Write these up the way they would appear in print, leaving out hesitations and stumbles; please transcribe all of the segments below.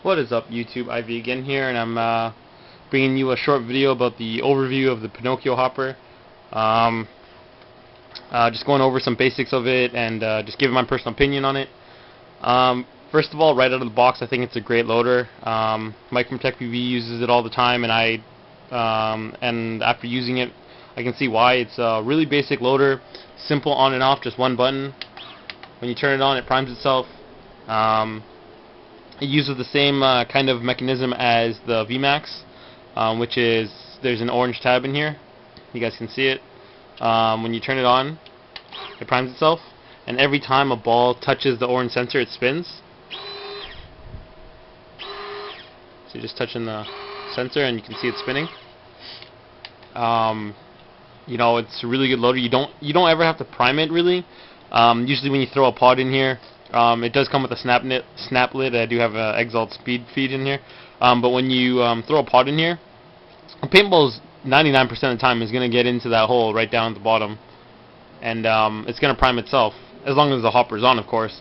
What is up, YouTube? Ivy again here, and I'm bringing you a short video about the overview of the Pinokio hopper. Um, just going over some basics of it and just giving my personal opinion on it. First of all, right out of the box, I think it's a great loader. Mike from TechPV uses it all the time, and after using it, I can see why. It's a really basic loader, simple on and off, just one button. When you turn it on, it primes itself. It uses the same kind of mechanism as the VMAX, which is there's an orange tab in here. You guys can see it. When you turn it on, it primes itself, and every time a ball touches the orange sensor, it spins. So you're just touching the sensor, and you can see it spinning. It's a really good loader. You don't ever have to prime it really. Usually when you throw a pod in here, it does come with a snap lid. I do have an Exalt speed feed in here. But when you throw a pod in here, a paintball is 99% of the time is going to get into that hole right down at the bottom, and it's going to prime itself as long as the hopper's on, of course.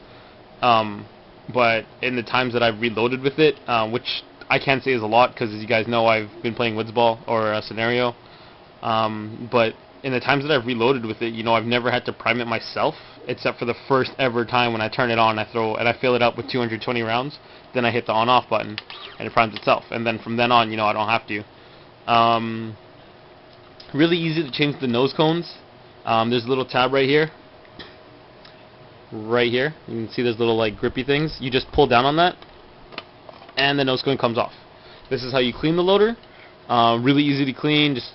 But in the times that I've reloaded with it, which I can't say is a lot because, as you guys know, I've been playing Woodsball or a scenario. But in the times that I've reloaded with it, I've never had to prime it myself, except for the first ever time when I turn it on, I fill it up with 220 rounds, then I hit the on-off button, and it primes itself. And then from then on, I don't have to. Really easy to change the nose cones. There's a little tab right here. Right here. You can see there's little grippy things. You just pull down on that, and the nose cone comes off. This is how you clean the loader. Really easy to clean. Just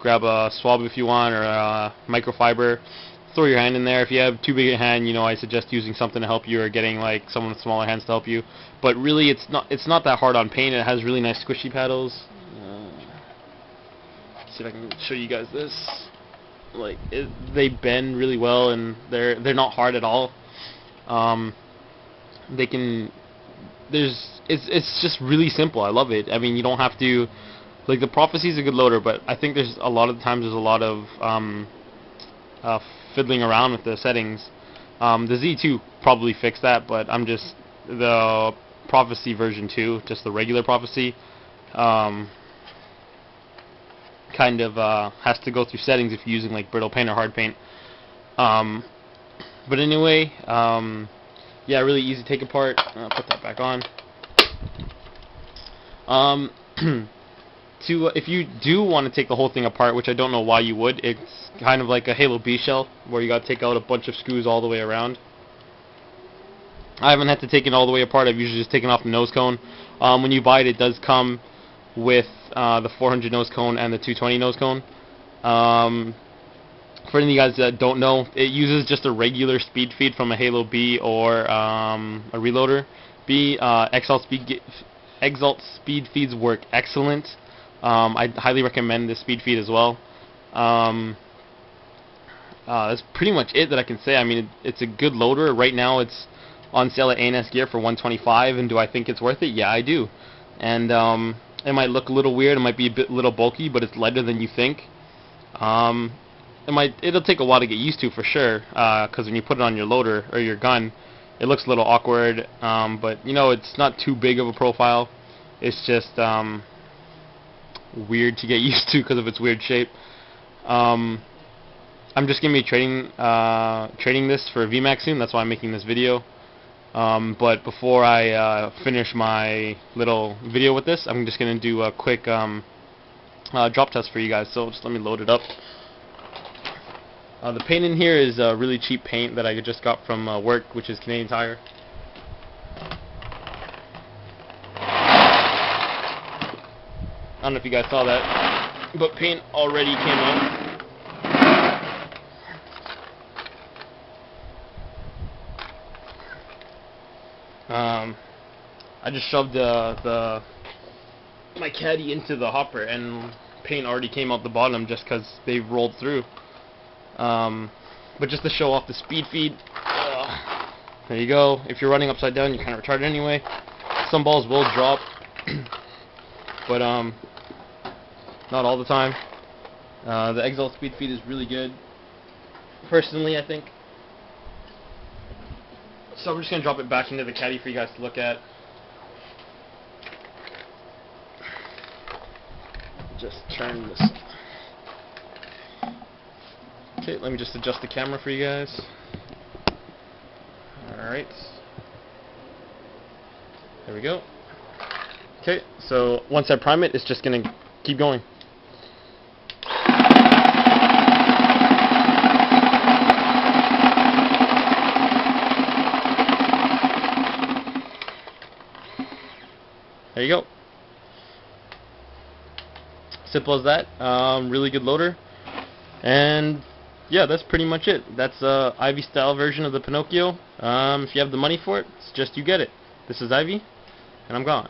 grab a swab if you want, or a microfiber. Throw your hand in there. If you have too big a hand, I suggest using something to help you, or getting someone with smaller hands to help you. But really, it's not that hard on paint. It has really nice squishy paddles. See if I can show you guys this. They bend really well, and they're not hard at all. It's just really simple. I love it. I mean, you don't have to. The Prophecy is a good loader, but I think there's a lot of fiddling around with the settings. The Z2 probably fixed that, but the Prophecy version 2, just the regular Prophecy, kind of has to go through settings if you're using brittle paint or hard paint. But anyway, yeah, really easy to take apart. I'll put that back on. If you do want to take the whole thing apart, which I don't know why you would, it's kind of like a Halo B shell, where you got to take out a bunch of screws all the way around. I haven't had to take it all the way apart. I've usually just taken off the nose cone. When you buy it, it does come with the 400 nose cone and the 220 nose cone. For any of you guys that don't know, it uses just a regular speed feed from a Halo B or a Reloader B. Exalt speed feeds work excellent. I highly recommend this speed feed as well. That's pretty much it that I can say. I mean, it's a good loader. Right now, it's on sale at A&S Gear for $125, and do I think it's worth it? Yeah, I do. And it might look a little weird. It might be a little bulky, but it's lighter than you think. It'll take a while to get used to, for sure, because when you put it on your loader or your gun, it looks a little awkward. But it's not too big of a profile. It's just weird to get used to because of its weird shape. I'm just gonna be trading this for VMAX soon. That's why I'm making this video. But before I finish my little video with this, I'm just gonna do a quick drop test for you guys. So just let me load it up. The paint in here is really cheap paint that I just got from work, which is Canadian Tire. I don't know if you guys saw that, but paint already came out. I just shoved my caddy into the hopper, and paint already came out the bottom just because they rolled through. But just to show off the speed feed, there you go. If you're running upside down, you're kind of retarded anyway. Some balls will drop, but not all the time. The Exalt speed feed is really good, personally, I think. So I'm just going to drop it back into the caddy for you guys to look at. just turn this. Okay, let me just adjust the camera for you guys. Alright. There we go. Okay, so once I prime it, it's just going to keep going. There you go. Simple as that. Really good loader. And yeah, that's pretty much it. That's Ivy style version of the Pinokio. If you have the money for it, it's just you get it. This is Ivy, and I'm gone.